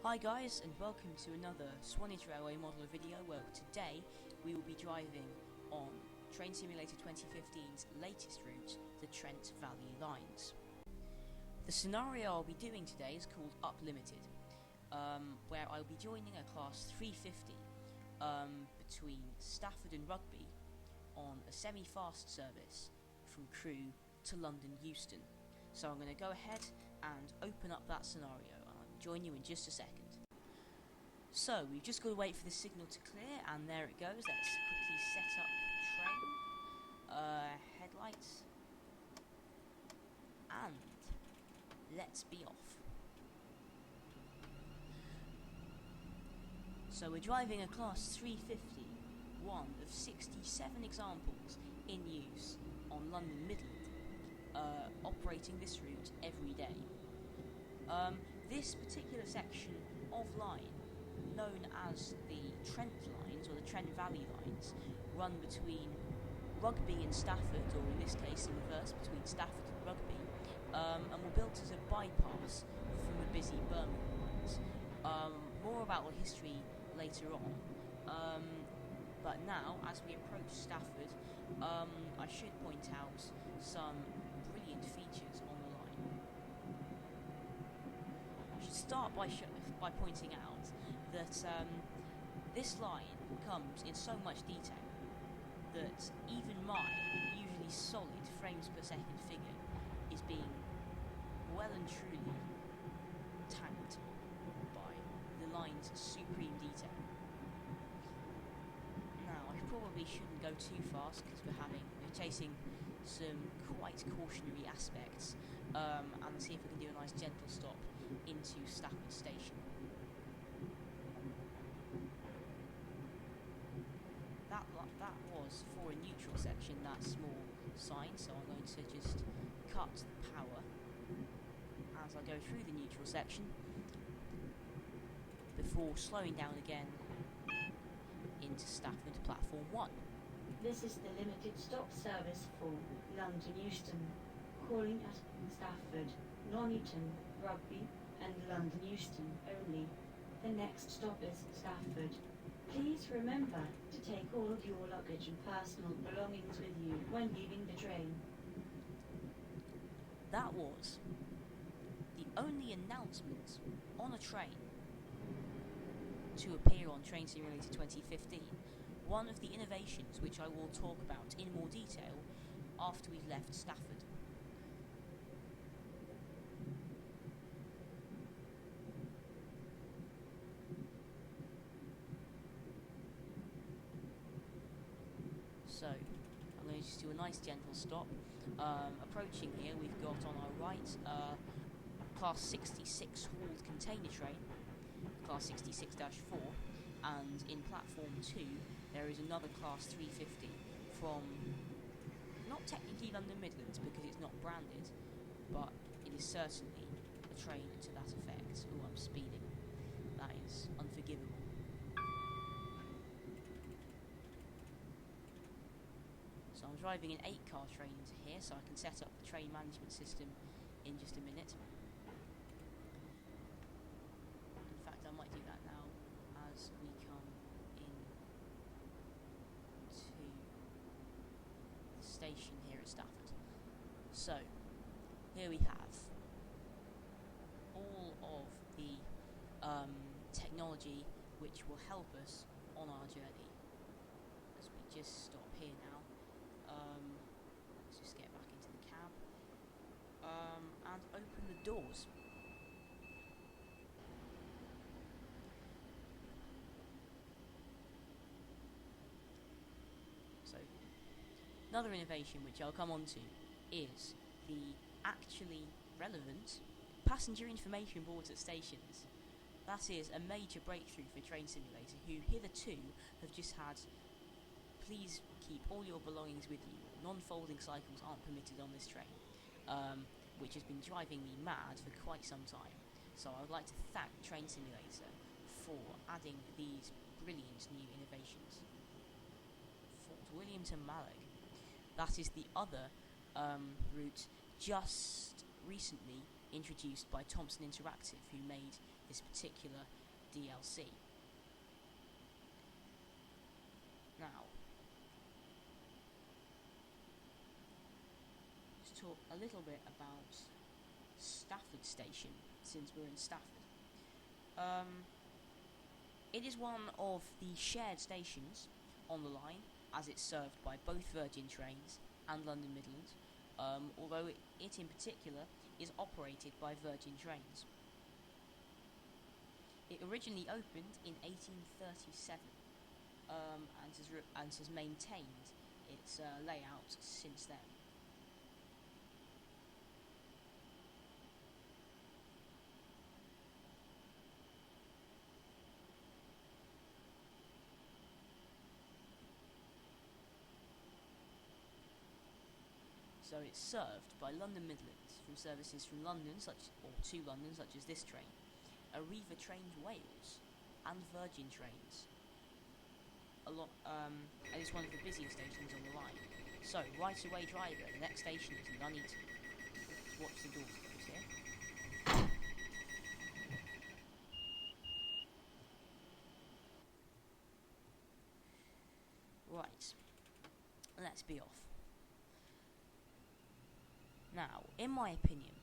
Hi guys, and welcome to another Swanage Railway Modeller video where today we will be driving on Train Simulator 2015's latest route, the Trent Valley Lines. The scenario I'll be doing today is called Up Limited, where I'll be joining a class 350 between Stafford and Rugby on a semi-fast service from Crewe to London Euston. So I'm going to go ahead and open up that scenario. Join you in just a second. So we've just got to wait for the signal to clear, and there it goes. Let's quickly set up train, headlights, and let's be off. So we're driving a class 350, one of 67 examples in use on London Midland, operating this route every day. This particular section of line, known as the Trent Lines, or the Trent Valley Lines, run between Rugby and Stafford, or in this case in reverse, between Stafford and Rugby, and were built as a bypass from the busy Birmingham lines. More about the history later on, but now, as we approach Stafford, I should point out some brilliant features on the line. I should start by pointing out that this line comes in so much detail that even my usually solid frames per second figure is being well and truly tanked by the line's supreme detail. Now, I probably shouldn't go too fast because we're chasing some quite cautionary aspects, and see if we can do a nice gentle stop into Stafford Station. That was for a neutral section, that small sign, so I'm going to just cut the power as I go through the neutral section before slowing down again into Stafford Platform 1. This is the limited stop service for London Euston, calling at Stafford, Nuneaton, Rugby and London Euston only. The next stop is Stafford. Please remember to take all of your luggage and personal belongings with you when leaving the train. That was the only announcement on a train to appear on Train Simulator 2015. One of the innovations which I will talk about in more detail after we've left Stafford. So, I'm going to just do a nice gentle stop. Approaching here, we've got on our right Class 66 hauled container train, Class 66-4, and in Platform 2 there is another Class 350 from, not technically London Midlands because it's not branded, but it is certainly a train to that effect. Oh, I'm speeding. That is unforgivable. So I'm driving an 8-car train into here, so I can set up the train management system in just a minute. In fact, I might do that now as we come in to the station here at Stafford. So, here we have all of the technology which will help us on our journey. As we just stop here now. Let's just get back into the cab and open the doors. So, another innovation which I'll come on to is the actually relevant passenger information boards at stations. That is a major breakthrough for Train Simulator, who hitherto have just had "please keep all your belongings with you. Non-folding cycles aren't permitted on this train," which has been driving me mad for quite some time. So I would like to thank Train Simulator for adding these brilliant new innovations. Fort William to Mallaig. That is the other route just recently introduced by Thompson Interactive, who made this particular DLC. Now, let's talk a little bit about Stafford Station, since we're in Stafford. It is one of the shared stations on the line, as it's served by both Virgin Trains and London Midland, although it in particular is operated by Virgin Trains. It originally opened in 1837 and has maintained its layout since then. So it's served by London Midland from services from London, to London, such as this train, Arriva Trains Wales, and Virgin Trains. And it's one of the busiest stations on the line. So, right away driver, the next station is Nuneaton. Let's watch the doors close here. Right, let's be off. Now, in my opinion,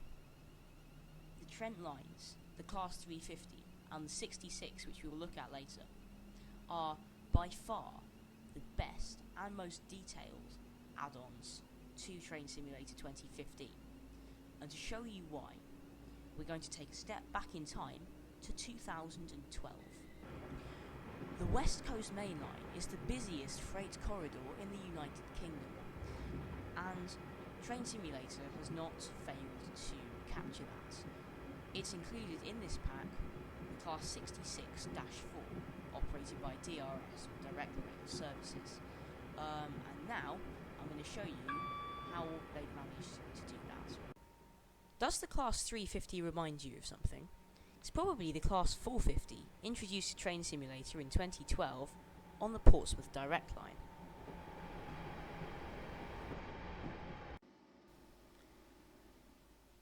the Trent Lines, the Class 350, and the 66, which we will look at later, are by far the best and most detailed add-ons to Train Simulator 2015. And to show you why, we're going to take a step back in time to 2012. The West Coast Main Line is the busiest freight corridor in the United Kingdom, and Train Simulator has not failed to capture that. It's included in this pack the Class 66-4, operated by DRS, or Direct Rail Services. And now, I'm going to show you how they've managed to do that. Does the Class 350 remind you of something? It's probably the Class 450, introduced to Train Simulator in 2012 on the Portsmouth Direct Line.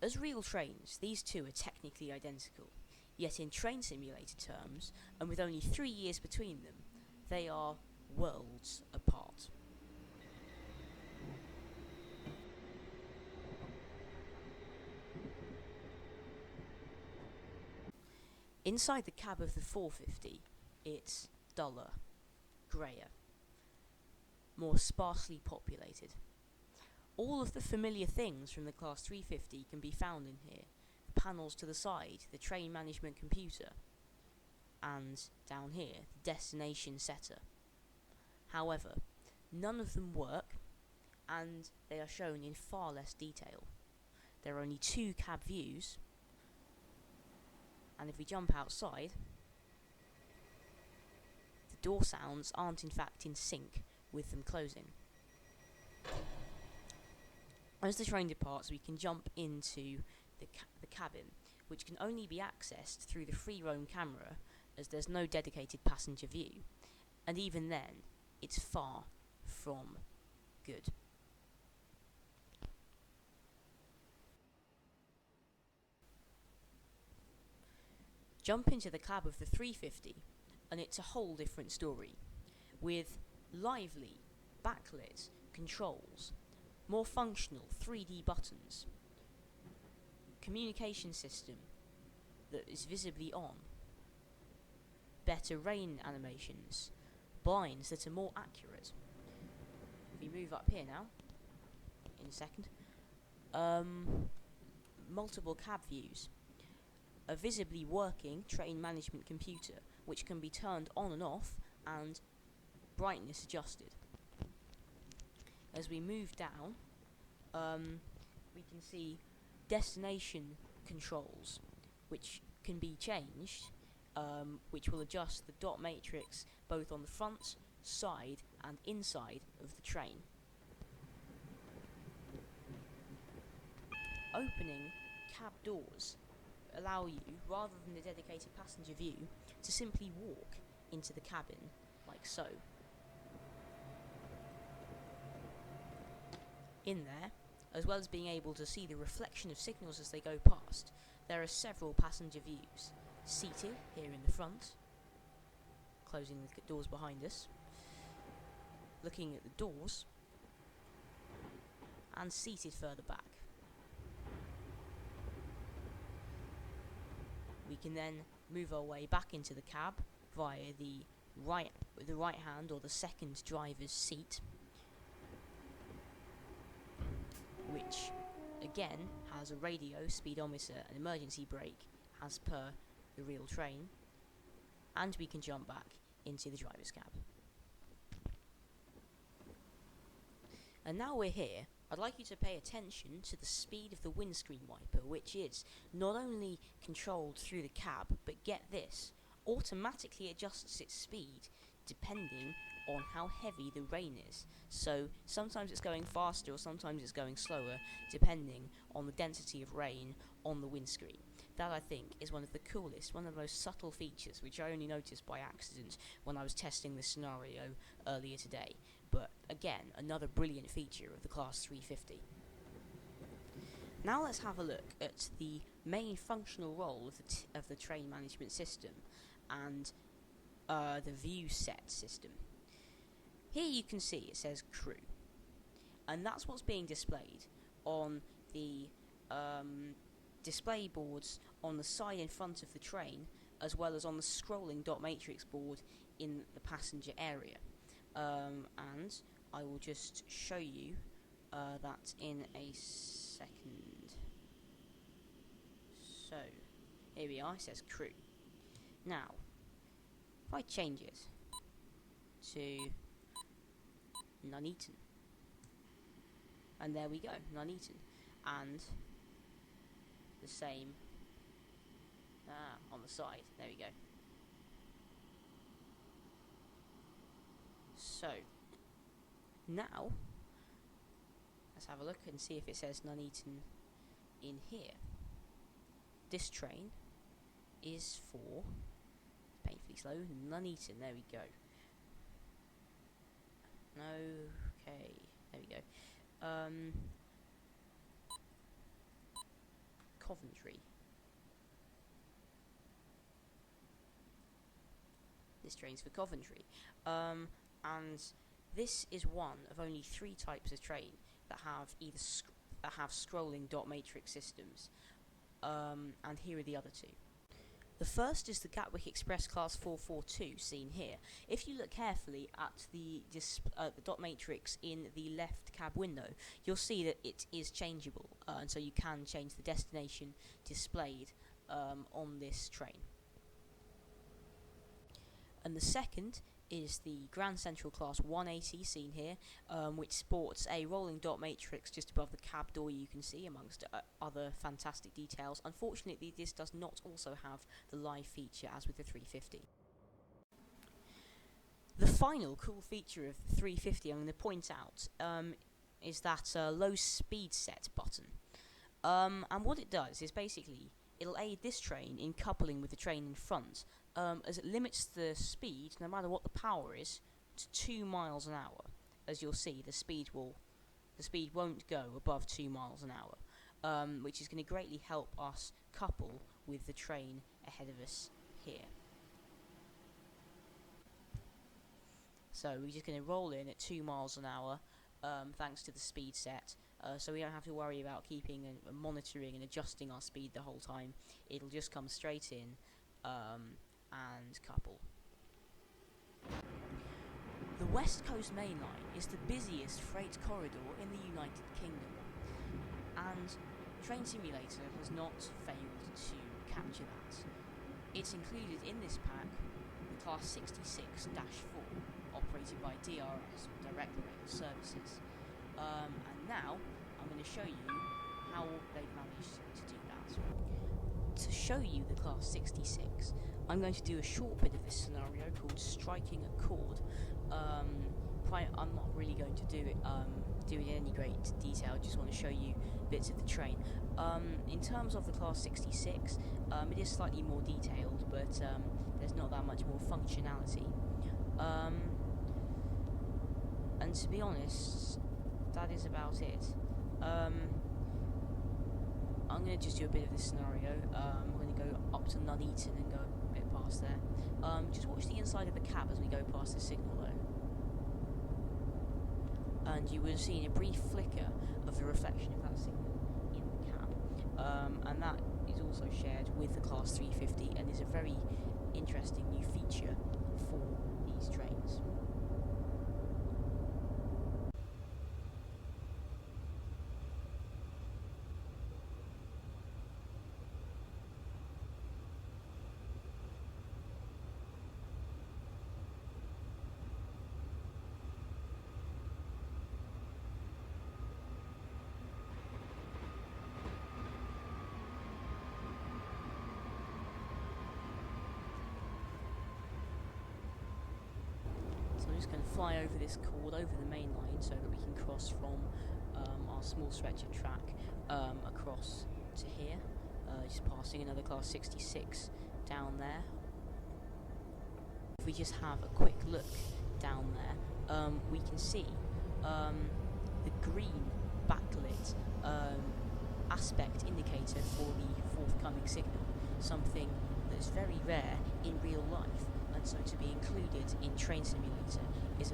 As real trains, these two are technically identical, yet in Train Simulator terms, and with only 3 years between them, they are worlds apart. Inside the cab of the 450, it's duller, greyer, more sparsely populated. All of the familiar things from the Class 350 can be found in here. The panels to the side, the train management computer, and down here, the destination setter. However, none of them work, and they are shown in far less detail. There are only 2 cab views, and if we jump outside, the door sounds aren't in fact in sync with them closing. As the train departs, we can jump into the cabin, which can only be accessed through the free roam camera, as there's no dedicated passenger view, and even then, it's far from good. Jump into the cab of the 350, and it's a whole different story, with lively, backlit controls, more functional 3D buttons, communication system that is visibly on, better rain animations, blinds that are more accurate. If we move up here now, in a second, multiple cab views, a visibly working train management computer which can be turned on and off and brightness adjusted. As we move down, we can see destination controls which can be changed, which will adjust the dot matrix both on the front, side and inside of the train. Opening cab doors allow you, rather than the dedicated passenger view, to simply walk into the cabin like so. In there, as well as being able to see the reflection of signals as they go past, there are several passenger views. seated here in the front, closing the doors behind us, looking at the doors, and seated further back. We can then move our way back into the cab via the right hand or the second driver's seat, which again has a radio, speedometer and emergency brake as per the real train, and we can jump back into the driver's cab. And now we're here, I'd like you to pay attention to the speed of the windscreen wiper, which is not only controlled through the cab, but get this, automatically adjusts its speed depending on how heavy the rain is. So sometimes it's going faster or sometimes it's going slower, depending on the density of rain on the windscreen. That, I think, is one of the coolest, one of the most subtle features, which I only noticed by accident when I was testing this scenario earlier today. But again, another brilliant feature of the Class 350. Now let's have a look at the main functional role of the train management system and the view set system. Here you can see it says crew, and that's what's being displayed on the display boards on the side in front of the train, as well as on the scrolling dot matrix board in the passenger area. And I will just show you that in a second. So here we are, it says crew. Now if I change it to Nuneaton, and there we go, Nuneaton, and the same on the side, there we go. So now let's have a look and see if it says Nuneaton in here. This train is for, painfully slow, Nuneaton, there we go. Okay, there we go. Coventry. This train's for Coventry. And this is one of only 3 types of train that have either scrolling dot matrix systems. And here are the other 2. The first is the Gatwick Express Class 442, seen here. If you look carefully at the dot matrix in the left cab window, you'll see that it is changeable, and so you can change the destination displayed on this train. And the second is the Grand Central Class 180, seen here, which sports a rolling dot matrix just above the cab door, you can see, amongst other fantastic details. Unfortunately, this does not also have the live feature as with the 350. The final cool feature of the 350 I'm going to point out is that low speed set button. And what it does is basically, it'll aid this train in coupling with the train in front, as it limits the speed, no matter what the power is, to 2 miles an hour. As you'll see, the speed won't go above 2 miles an hour, which is going to greatly help us couple with the train ahead of us here. So we're just going to roll in at 2 miles an hour, thanks to the speed set. So we don't have to worry about keeping and monitoring and adjusting our speed the whole time. It'll just come straight in and couple. The West Coast Main Line is the busiest freight corridor in the United Kingdom, and Train Simulator has not failed to capture that. It's included in this pack the Class 66-4, operated by DRS, or Direct Rail Services. And now I'm going to show you how they've managed to do that. To show you the Class 66, I'm going to do a short bit of this scenario called Striking a Chord. I'm not really going to do it in any great detail, I just want to show you bits of the train. In terms of the Class 66, it is slightly more detailed, but there's not that much more functionality. And to be honest, that is about it. I'm going to just do a bit of this scenario. I'm going to going to go up to Nuneaton and go a bit past there. Just watch the inside of the cab as we go past the signal though. And you would have seen a brief flicker of the reflection of that signal in the cab. And that is also shared with the Class 350 and is a very interesting new feature for these trains. So I'm just going to fly over this chord, over the main line, so that we can cross from our small stretch of track across to here, just passing another Class 66 down there. If we just have a quick look down there, we can see the green backlit aspect indicator for the forthcoming signal, something that's very rare in real life. And so to be included in Train Simulator is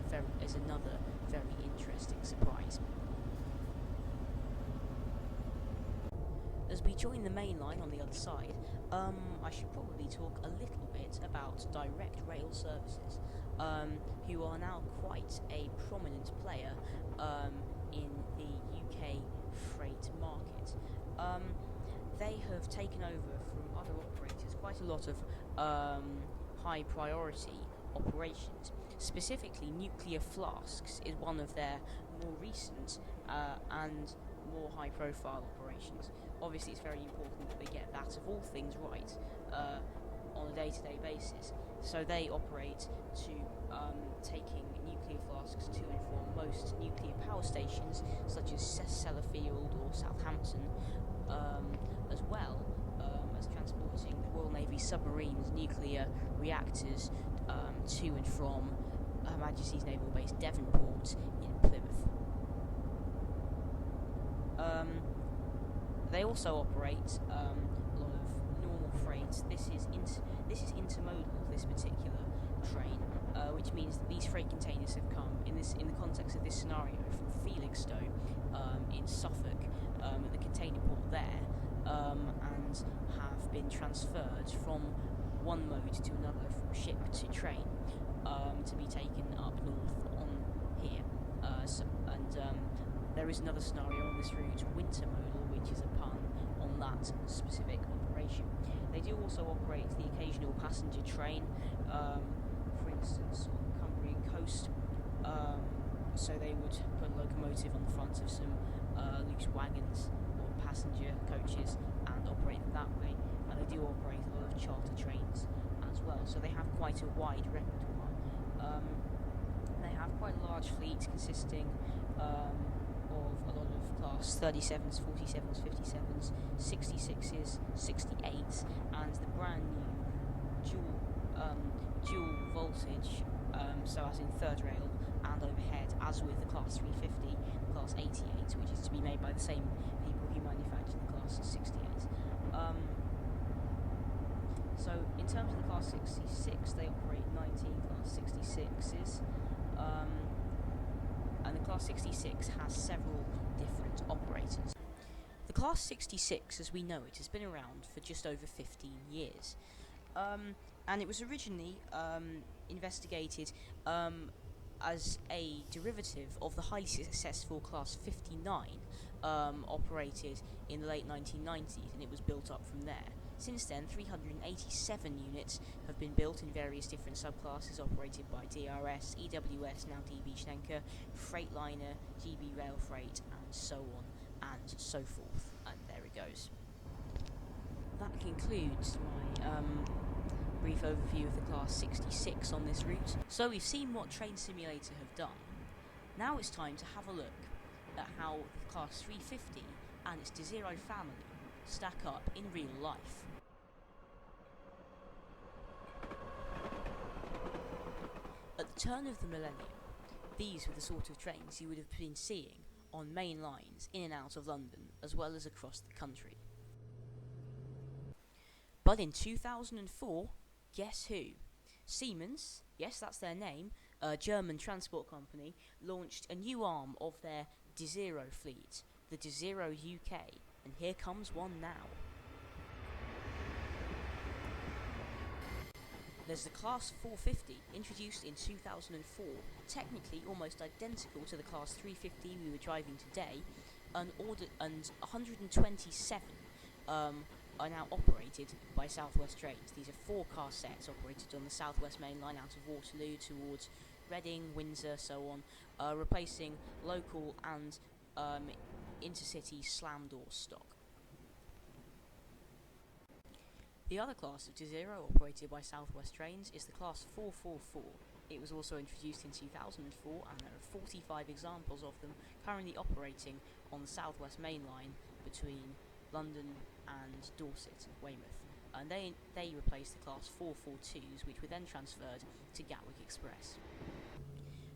another very interesting surprise. As we join the main line on the other side, I should probably talk a little bit about direct rail services, who are now quite a prominent player in the UK freight market. They have taken over from other operators quite a lot of high priority operations. Specifically, nuclear flasks is one of their more recent and more high profile operations. Obviously it's very important that they get that of all things right on a day-to-day basis. So they operate to taking nuclear flasks to and from most nuclear power stations such as Sellafield or Southampton, as well as transporting the Royal Navy submarines, nuclear reactors to and from Her Majesty's Naval Base Devonport in Plymouth. They also operate a lot of normal freight. This is intermodal, this particular train, which means that these freight containers have come in the context of this scenario from Felixstowe in Suffolk, at the container port there, and have been transferred from one mode to another, from ship to train, to be taken up north on here. There is another scenario on this route, wintermodal, which is a pun on that specific operation. They do also operate the occasional passenger train, for instance on the Cumbrian coast, so they would put a locomotive on the front of some loose wagons or passenger coaches and operate them that way. And they do operate a lot of charter trains as well, so they have quite a wide repertoire. They have quite a large fleet consisting of a lot of Class 37s, 47s, 57s, 66s, 68s, and the brand new dual voltage, so as in third rail and overhead, as with the Class 350, Class 88, which is to be made by the same people who manufacture the Class 68. So in terms of the Class 66, they operate 19 Class 66s, and the Class 66 has several different operators. The Class 66, as we know it, has been around for just over 15 years, and it was originally investigated as a derivative of the highly successful Class 59, operated in the late 1990s, and it was built up from there. Since then, 387 units have been built in various different subclasses operated by DRS, EWS, now DB Schnenker, Freightliner, GB Rail Freight, and so on and so forth. And there it goes. That concludes my brief overview of the Class 66 on this route. So we've seen what Train Simulator have done. Now it's time to have a look at how the Class 350 and its Desiro family stack up in real life. At the turn of the millennium, these were the sort of trains you would have been seeing on main lines in and out of London, as well as across the country. But in 2004, guess who? Siemens, yes, that's their name, a German transport company, launched a new arm of their Desiro fleet, the Desiro UK, and here comes one now. There's the Class 450, introduced in 2004, technically almost identical to the Class 350 we were driving today, and 127 are now operated by South West Trains. These are 4 car sets operated on the South West Main Line out of Waterloo towards Reading, Windsor, so on, replacing local and intercity slam door stock. The other class of Desiro operated by South West Trains is the Class 444. It was also introduced in 2004, and there are 45 examples of them currently operating on the South West Main Line between London and Dorset, Weymouth, and they replaced the Class 442s, which were then transferred to Gatwick Express.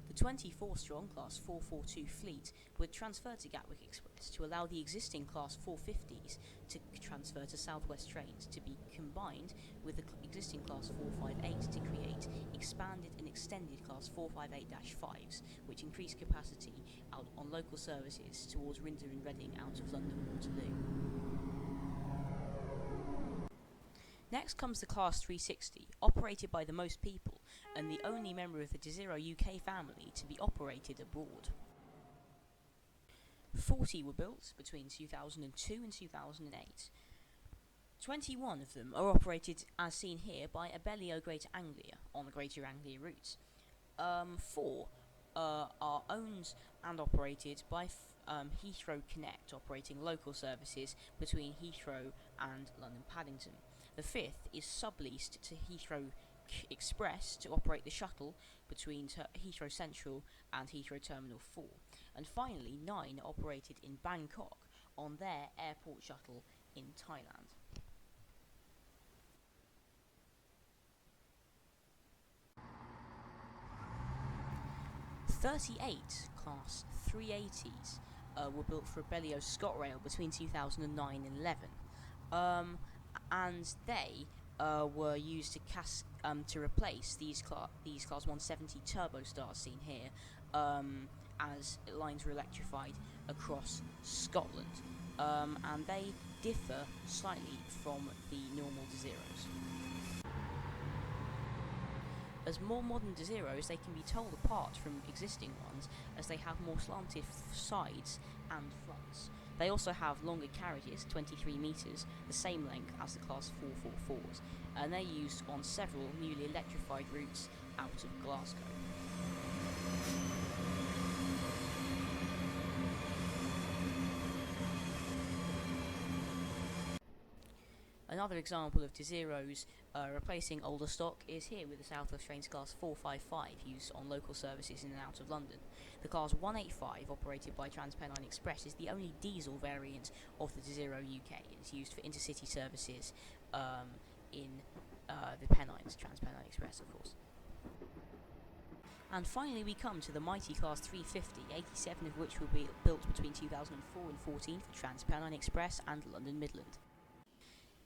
The 24-strong Class 442 fleet were transferred to Gatwick Express to allow the existing Class 450s to transfer to South West Trains to be combined with the existing Class 458 to create expanded and extended Class 458-5s, which increase capacity out on local services towards Windsor and Reading out of London Waterloo. Next comes the Class 360, operated by the most people, and the only member of the Desiro UK family to be operated abroad. 40 were built between 2002 and 2008. 21 of them are operated, as seen here, by Abellio Greater Anglia on the Greater Anglia route. 4 are owned and operated by Heathrow Connect, operating local services between Heathrow and London Paddington. The 5th is subleased to Heathrow Express to operate the shuttle between Heathrow Central and Heathrow Terminal 4. And finally, 9 are operated in Bangkok on their airport shuttle in Thailand. "38 Class 380s were built for Abellio ScotRail between 2009 and 11. And they were used to replace these Class 170 Turbostars seen here, as lines were electrified across Scotland, and they differ slightly from the normal Desiros. As more modern Desiros, they can be told apart from existing ones, as they have more slanted sides and fronts. They also have longer carriages, 23 metres, the same length as the Class 444s, and they're used on several newly electrified routes out of Glasgow. Another example of Desiros replacing older stock is here with the South West Trains Class 455 used on local services in and out of London. The Class 185, operated by Trains Pendolinos Express, is the only diesel variant of the Desiro UK. It's used for intercity services in the Pennines, Trains Pendolinos Express, of course. And finally we come to the mighty Class 350, 87 of which will be built between 2004 and 14 for Trains Pendolinos Express and London Midland.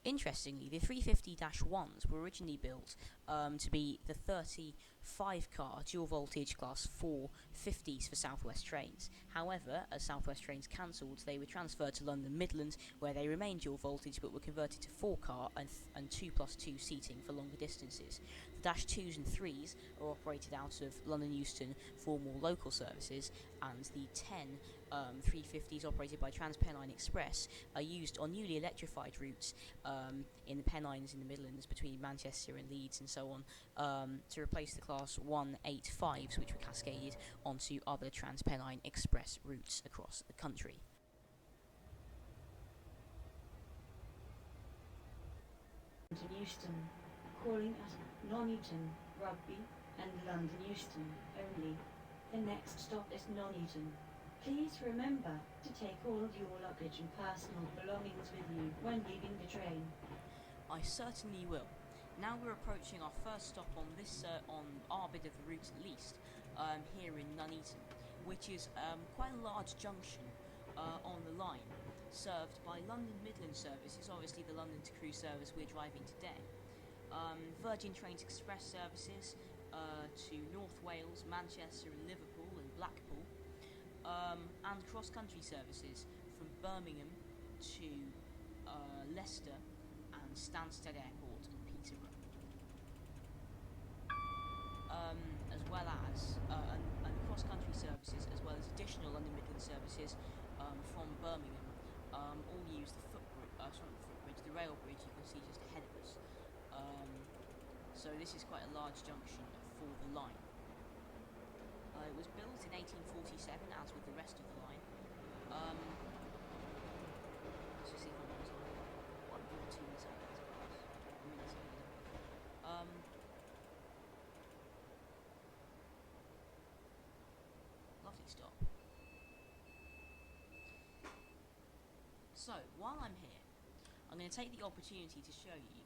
Interestingly, the 350-1s were originally built to be the 35-car dual-voltage Class 450s for South West Trains. However, as South West Trains cancelled, they were transferred to London Midland, where they remained dual-voltage but were converted to 4-car and 2+2 seating for longer distances. The -2s and 3s are operated out of London Euston for more local services, and the 10 350s operated by Trains Pendolinos Express are used on newly electrified routes in the Pennines in the Midlands between Manchester and Leeds and so on, to replace the Class 185s, which were cascaded onto other Trains Pendolinos Express routes across the country. London Euston, calling at Nuneaton, Rugby and London Euston only. The next stop is Nuneaton. Please remember to take all of your luggage and personal belongings with you when leaving the train. I certainly will. Now we're approaching our first stop on this, on our bit of the route at least, here in Nuneaton, which is quite a large junction on the line. served by London Midland service. It's obviously the London to Crewe service we're driving today. Virgin Trains Express services to North Wales, Manchester and Liverpool and Blackpool, and cross-country services from Birmingham to Leicester and Stansted Airport and Peterborough, as well as and cross-country services, as well as additional London Midland services from Birmingham, all use the the rail bridge you can see just ahead of us. So this is quite a large junction for the line. It was built in 1847, as with the rest of the line. Let's just see how long it's on. 1.2 minutes. Lovely stop. So while I'm here, I'm going to take the opportunity to show you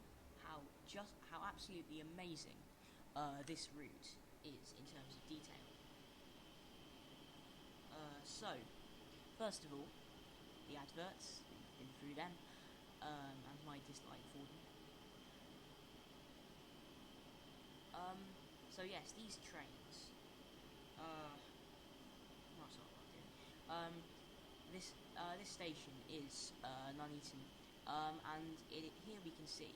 how absolutely amazing this route is in terms of detail. So, first of all, the adverts, been through them, and my dislike for them. So yes, these trains. This station is Nuneaton, and here we can see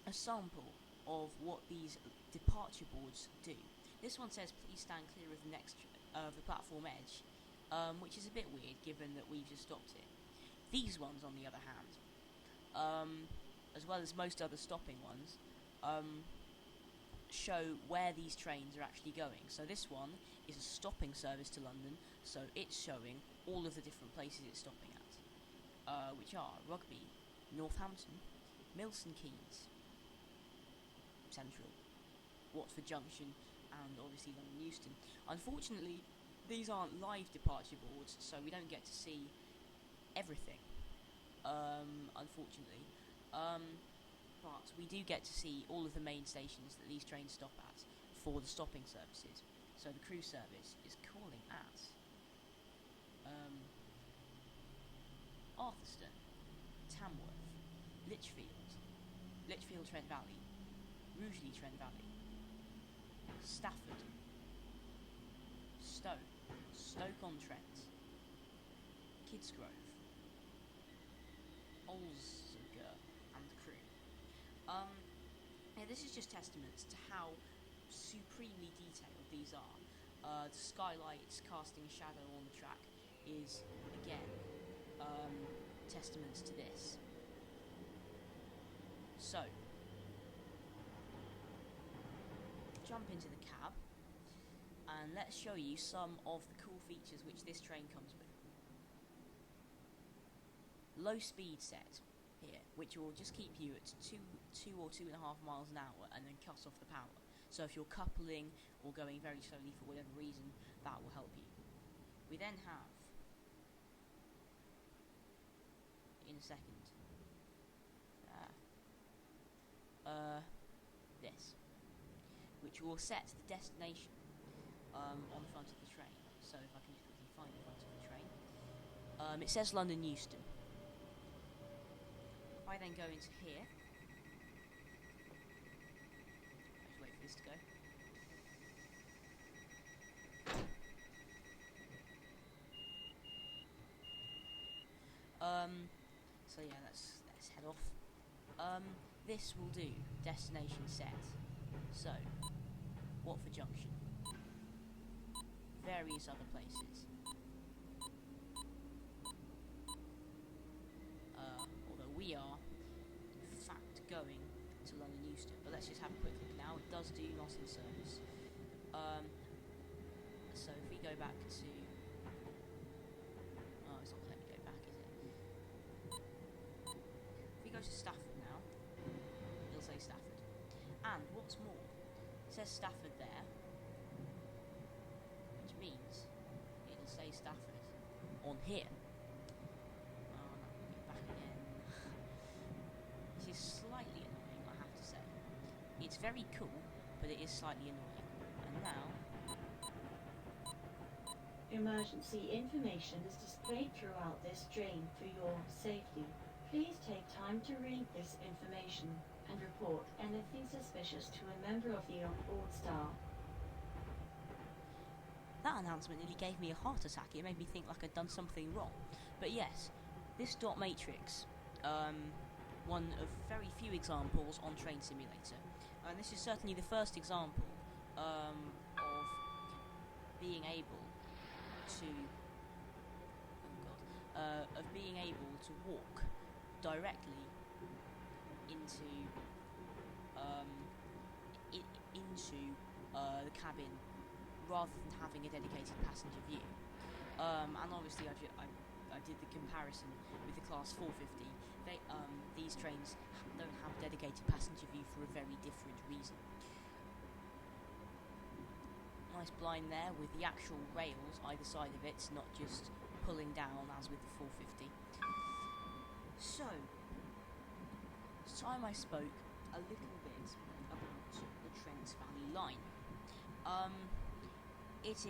a sample of what these departure boards do. This one says please stand clear of the the platform edge, which is a bit weird given that we've just stopped it. These ones, on the other hand, as well as most other stopping ones, show where these trains are actually going. So this one is a stopping service to London, so it's showing all of the different places it's stopping at, which are Rugby, Northampton, Milton Keynes, Central, Watford Junction, and obviously London Euston. Unfortunately, these aren't live departure boards, so we don't get to see everything, unfortunately. But we do get to see all of the main stations that these trains stop at for the stopping services. So the Crewe service is calling at Arthurstone, Tamworth, Lichfield Trent Valley, Rugeley Trent Valley, Stafford, Stoke-on-Trent, Kidsgrove, Olsger, and Crewe. This is just testaments to how supremely detailed these are. The skylights casting a shadow on the track is, again, testaments to this. So, jump into the cab, and let's show you some of the cool features which this train comes with. Low speed set here, which will just keep you at 2 or 2.5 miles an hour and then cut off the power. So if you're coupling or going very slowly for whatever reason, that will help you. We then have, in a second, this, which will set the destination on the front of the train. So if I can just quickly find the front of the train, it says London Euston. If I then go into here, just wait for this to go. So yeah, let's head off. This will do destination set. So, Watford Junction, various other places. Although we are, in fact, going to London Euston. But let's just have a quick look now. It does do not in service. So if we go back to... Oh, it's not going to let me go back, is it? If we go to Stafford now, it'll say Stafford. And what's more, it says Stafford there, which means it'll say Stafford on here. Oh, no, get back again. This is slightly annoying, I have to say. It's very cool, but it is slightly annoying. And now... Emergency information is displayed throughout this train for your safety. Please take time to read this information and report anything suspicious to a member of the on-board staff. That announcement nearly gave me a heart attack. It made me think like I'd done something wrong. But yes, this dot matrix, one of very few examples on Train Simulator, and this is certainly the first example of being able to walk directly into the cabin rather than having a dedicated passenger view. And obviously I did the comparison with the Class 450. These trains don't have a dedicated passenger view for a very different reason. Nice blind there with the actual rails either side of it, not just pulling down as with the 450. So, it's time I spoke a little bit about the Trent Valley Line. It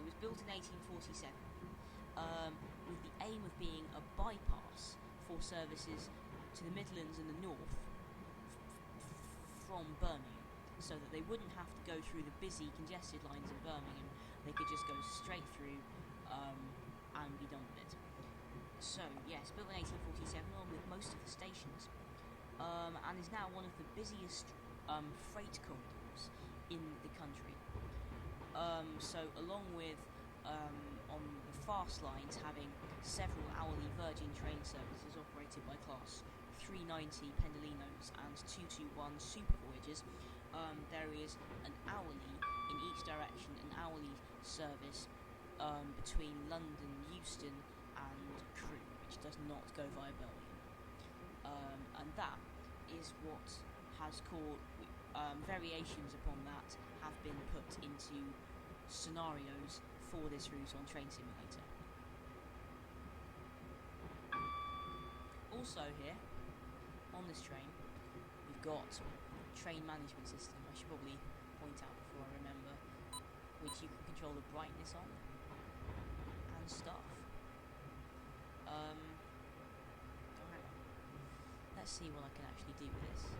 was built in 1847 with the aim of being a bypass for services to the Midlands and the North from Birmingham, so that they wouldn't have to go through the busy, congested lines in Birmingham. They could just go straight through and be done with it. So, yes, built in 1847 along with most of the stations, and is now one of the busiest freight corridors in the country. So along with on the fast lines having several hourly Virgin train services operated by Class 390 Pendolinos and 221 Super Voyagers, there is an hourly in each direction, an hourly service between London, Euston and Crewe, which does not go via Birmingham, and that is what has caused variations upon that have been put into scenarios for this route on Train Simulator. Also here, on this train, we've got train management system. I should probably point out before I remember, which you can control the brightness on and stuff. Alright, let's see what I can actually do with this.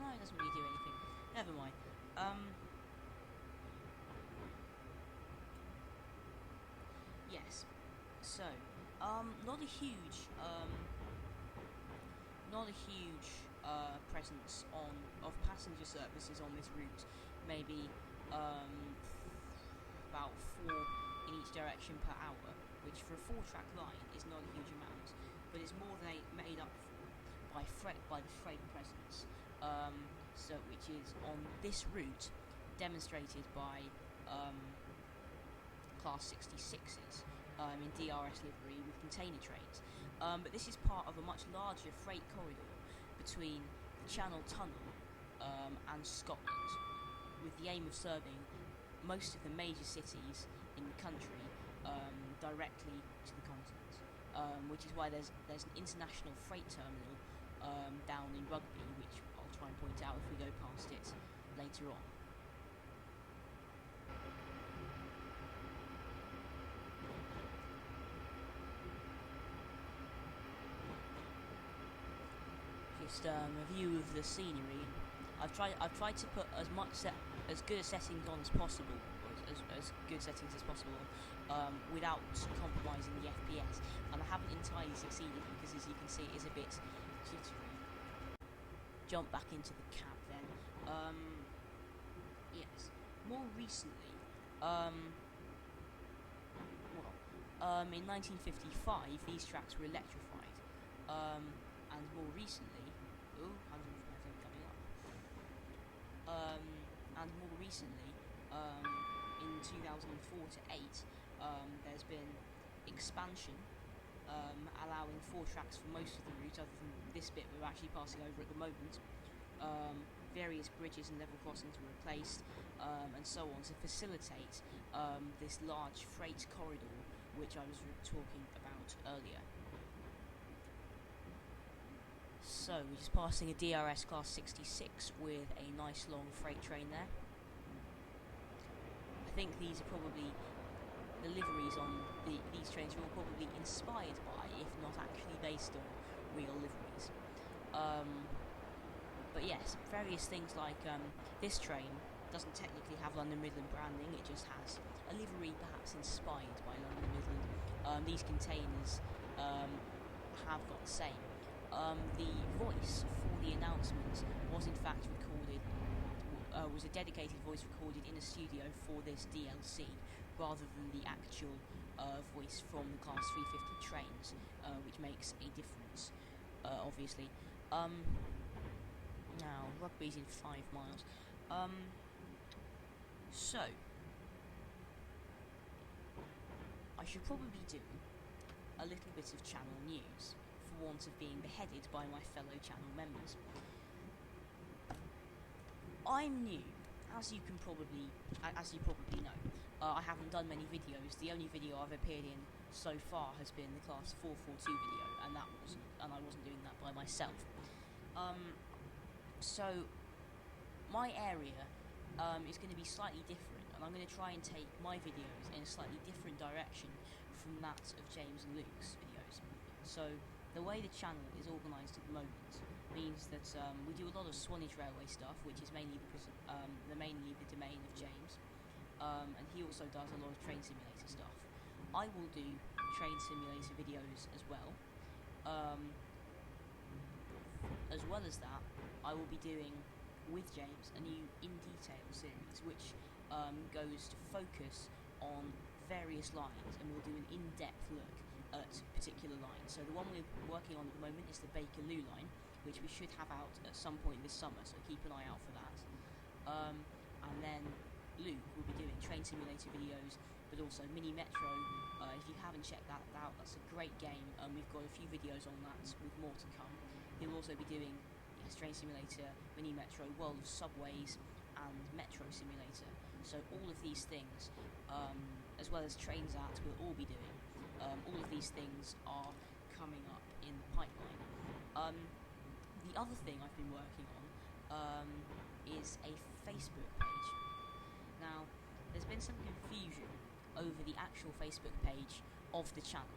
No, it doesn't really do anything. Never mind. Yes. So, not a huge presence of passenger services on this route. Maybe about 4 in each direction per hour, which for a 4-track line is not a huge amount, but it's more than made up by the freight presence. So which is on this route demonstrated by Class 66s in DRS livery with container trains. But this is part of a much larger freight corridor between the Channel Tunnel and Scotland, with the aim of serving most of the major cities in the country directly to the continent, which is why there's an international freight terminal down in Rugby, which I'll try and point out if we go past it later on. Just a view of the scenery. I've tried to put as good a settings on as possible, as good settings as possible, without compromising the FPS, and I haven't entirely succeeded because, as you can see, it is a bit jittery. Jump back into the cab then. Yes. More recently, in 1955, these tracks were electrified, and more recently, coming up. And more recently, in 2004 to 8, there's been expansion, allowing 4 tracks for most of the route, other than this bit we're actually passing over at the moment. Various bridges and level crossings were replaced, and so on, to facilitate this large freight corridor which I was talking about earlier. So we're just passing a DRS class 66 with a nice long freight train there. I think these are probably, the liveries on these trains are all probably inspired by, if not actually based on, real liveries. But yes, various things like this train doesn't technically have London Midland branding, it just has a livery perhaps inspired by London Midland. These containers have got the same. The voice for the announcement was in fact recorded, was a dedicated voice recorded in a studio for this DLC, rather than the actual voice from the Class 350 trains, which makes a difference, obviously. Now, Rugby's in 5 miles. So, I should probably do a little bit of channel news, for want of being beheaded by my fellow channel members. I'm new, as you probably know. I haven't done many videos. The only video I've appeared in so far has been the Class 442 video, and I wasn't doing that by myself. So my area is going to be slightly different, and I'm going to try and take my videos in a slightly different direction from that of James and Luke's videos. So the way the channel is organised at the moment means that we do a lot of Swanage Railway stuff, which is mainly the domain of James, and he also does a lot of train simulator stuff. I will do train simulator videos as well. As well as that, I will be doing, with James, a new In Detail series, which goes to focus on various lines, and we'll do an in-depth look at particular lines. So the one we're working on at the moment is the Bakerloo line, which we should have out at some point this summer, so keep an eye out for that. And then Luke will be doing train simulator videos, but also Mini Metro. If you haven't checked that out, that's a great game, and we've got a few videos on that with more to come. He'll also be doing train simulator, Mini Metro, World of Subways, and Metro Simulator. So all of these things, as well as Trains At, we'll all be doing. All of these things are coming up in the pipeline. The other thing I've been working on is a Facebook page. Now, there's been some confusion over the actual Facebook page of the channel.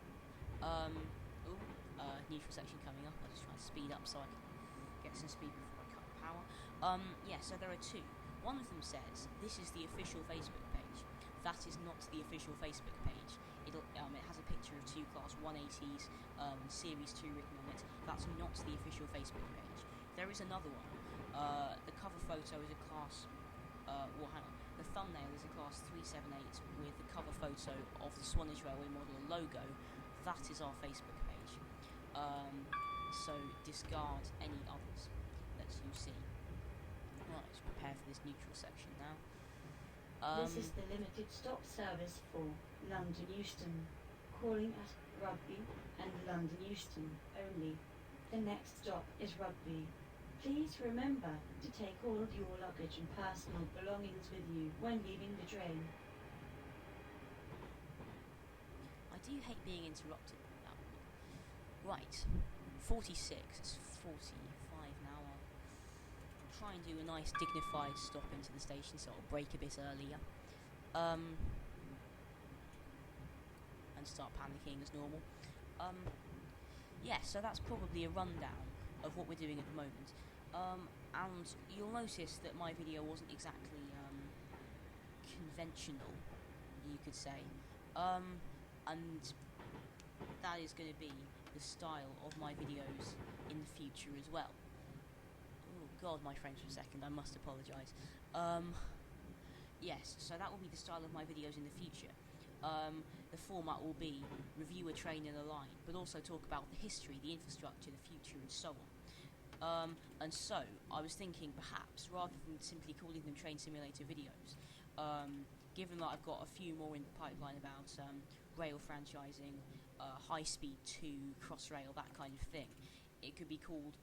Neutral section coming up. I'll just try and speed up so I can get some speed before I cut power. So there are two. One of them says, this is the official Facebook page. That is not the official Facebook page. It has a picture of two Class 180s, Series 2 written on it. That's not the official Facebook page. There is another one. The cover photo is a Class... The thumbnail is a Class 378 with the cover photo of the Swanage Railway Modeller logo. That is our Facebook page. So discard any others that you see. Right, let's prepare for this neutral section now. This is the limited stop service for London Euston, calling at Rugby and London Euston only. The next stop is Rugby. Please remember to take all of your luggage and personal belongings with you when leaving the train. I do hate being interrupted by that one. Right, 46, it's 45 now. I'll try and do a nice dignified stop into the station, so I'll break a bit earlier. And start panicking as normal. So that's probably a rundown of what we're doing at the moment. And you'll notice that my video wasn't exactly conventional, you could say. And that is going to be the style of my videos in the future as well. Oh god, my frames per second, I must apologise. Yes, so that will be the style of my videos in the future. The format will be review a train in a line, but also talk about the history, the infrastructure, the future, and so on. And so, I was thinking perhaps, rather than simply calling them train simulator videos, given that I've got a few more in the pipeline about rail franchising, high speed 2, crossrail, that kind of thing, it could be called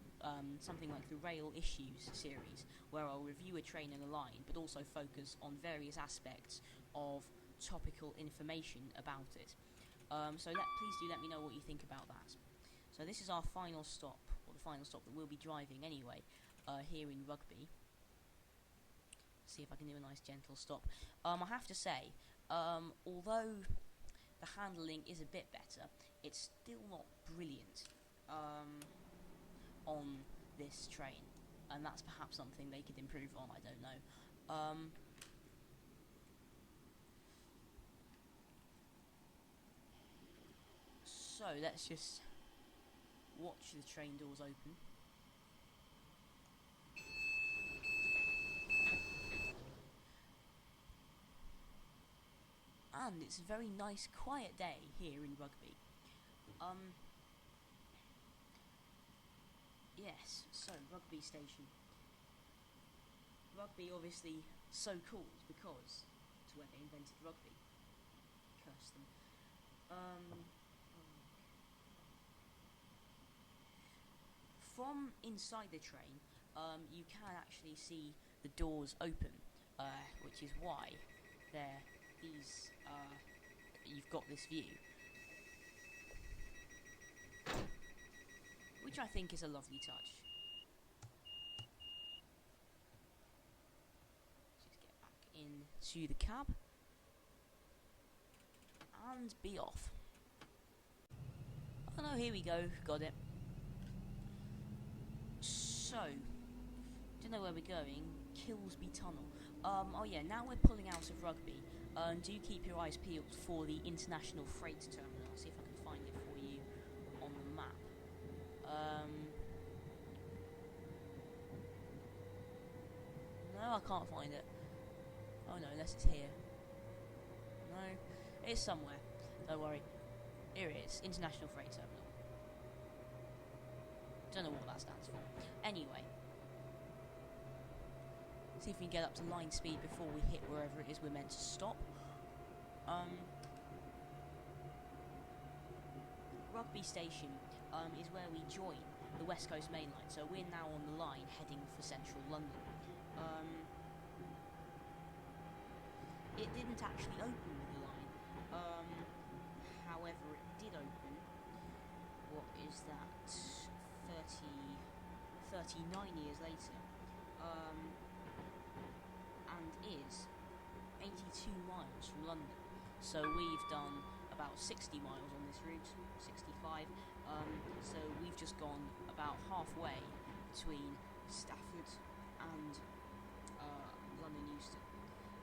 something like the Rail Issues series, where I'll review a train in a line, but also focus on various aspects of topical information about it. So please do let me know what you think about that. So this is our final stop, or the the final stop that we'll be driving anyway, here in Rugby. See if I can do a nice gentle stop. I have to say, although the handling is a bit better, it's still not brilliant on this train, and that's perhaps something they could improve on. I don't know. So let's just watch the train doors open. And it's a very nice quiet day here in Rugby. Yes, so Rugby station. Rugby obviously so called because it's where they invented rugby. Curse them. From inside the train, you can actually see the doors open, which is why you've got this view, which I think is a lovely touch. Let's just get back into the cab and be off. Oh no, here we go, got it. So, don't know where we're going. Kilsby Tunnel. Oh yeah, now we're pulling out of Rugby. Do keep your eyes peeled for the International Freight Terminal. I'll see if I can find it for you on the map. No, I can't find it. Oh no, unless it's here. No, it's somewhere. Don't worry. Here it is, International Freight Terminal. Don't know what that stands for. Anyway. See if we can get up to line speed before we hit wherever it is we're meant to stop. Rugby Station is where we join the West Coast Main Line, so we're now on the line heading for central London. It didn't actually open with the line, however it did open, what is that, 39 years later, and is 82 miles from London. So we've done about 60 miles on this route, 65, so we've just gone about halfway between Stafford and London Euston.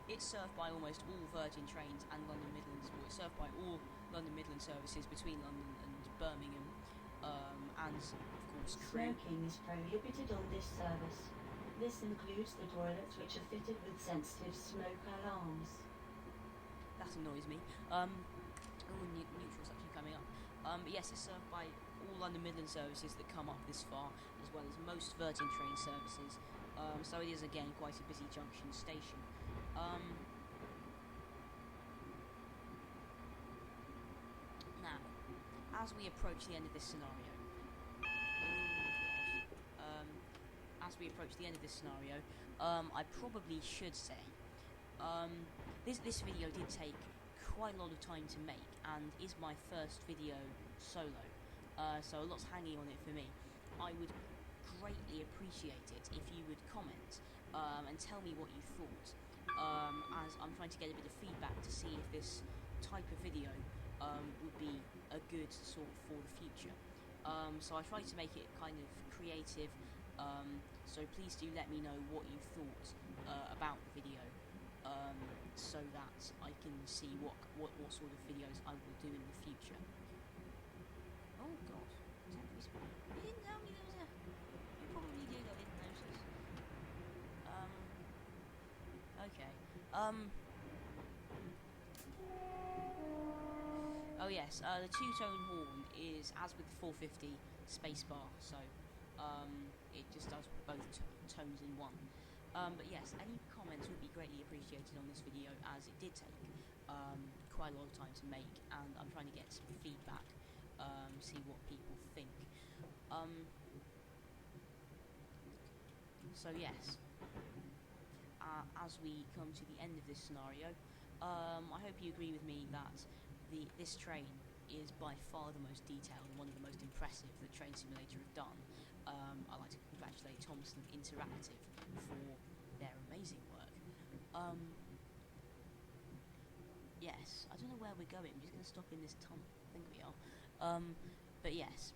It's served by almost all Virgin Trains and London Midlands, or it's served by all London Midland services between London and Birmingham, and of course Smoking is prohibited on this service. This includes the toilets, which are fitted with sensitive smoke alarms. That annoys me. Neutral's actually coming up. But yes, it's served by all London Midland services that come up this far, as well as most Virgin Train services. So it is again quite a busy junction station. Now, as we approach the end of this scenario, I probably should say, this video did take quite a lot of time to make, and is my first video solo, so a lot's hanging on it for me. I would greatly appreciate it if you would comment and tell me what you thought, as I'm trying to get a bit of feedback to see if this type of video would be a good sort for the future. So I tried to make it kind of creative, so please do let me know what you thought about the video, so that I can see what sort of videos I will do in the future. Oh god, you didn't tell me there was a... You probably did, I didn't notice. Okay. Oh yes, the two-tone horn is, as with the 450, spacebar, so it just does both tones in one. But yes, any comments would be greatly appreciated on this video, as it did take quite a lot of time to make, and I'm trying to get some feedback, see what people think. So yes, as we come to the end of this scenario, I hope you agree with me that this train is by far the most detailed and one of the most impressive that Train Simulator have done. I'd like to congratulate Thompson Interactive for their amazing work. Yes, I don't know where we're going. I'm just going to stop in this tunnel. I think we are. But yes.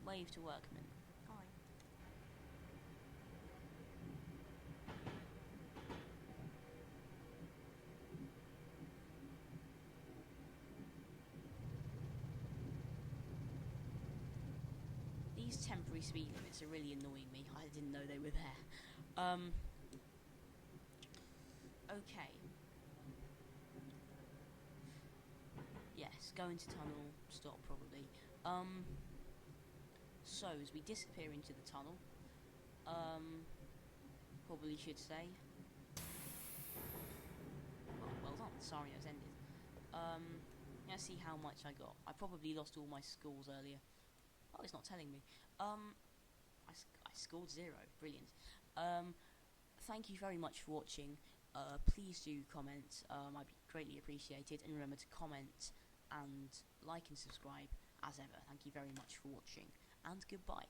Wave to workmen. Hi. These temporary speed limits are really annoying me. I didn't know they were there. Okay. Yes, go into tunnel, stop probably. So as we disappear into the tunnel, probably should say, well done, Sario's ended. Let's see how much I got. I probably lost all my scores earlier. Oh, it's not telling me. I scored 0. Brilliant. Thank you very much for watching. Please do comment. I'd be greatly appreciated. And remember to comment and like and subscribe as ever. Thank you very much for watching. And goodbye.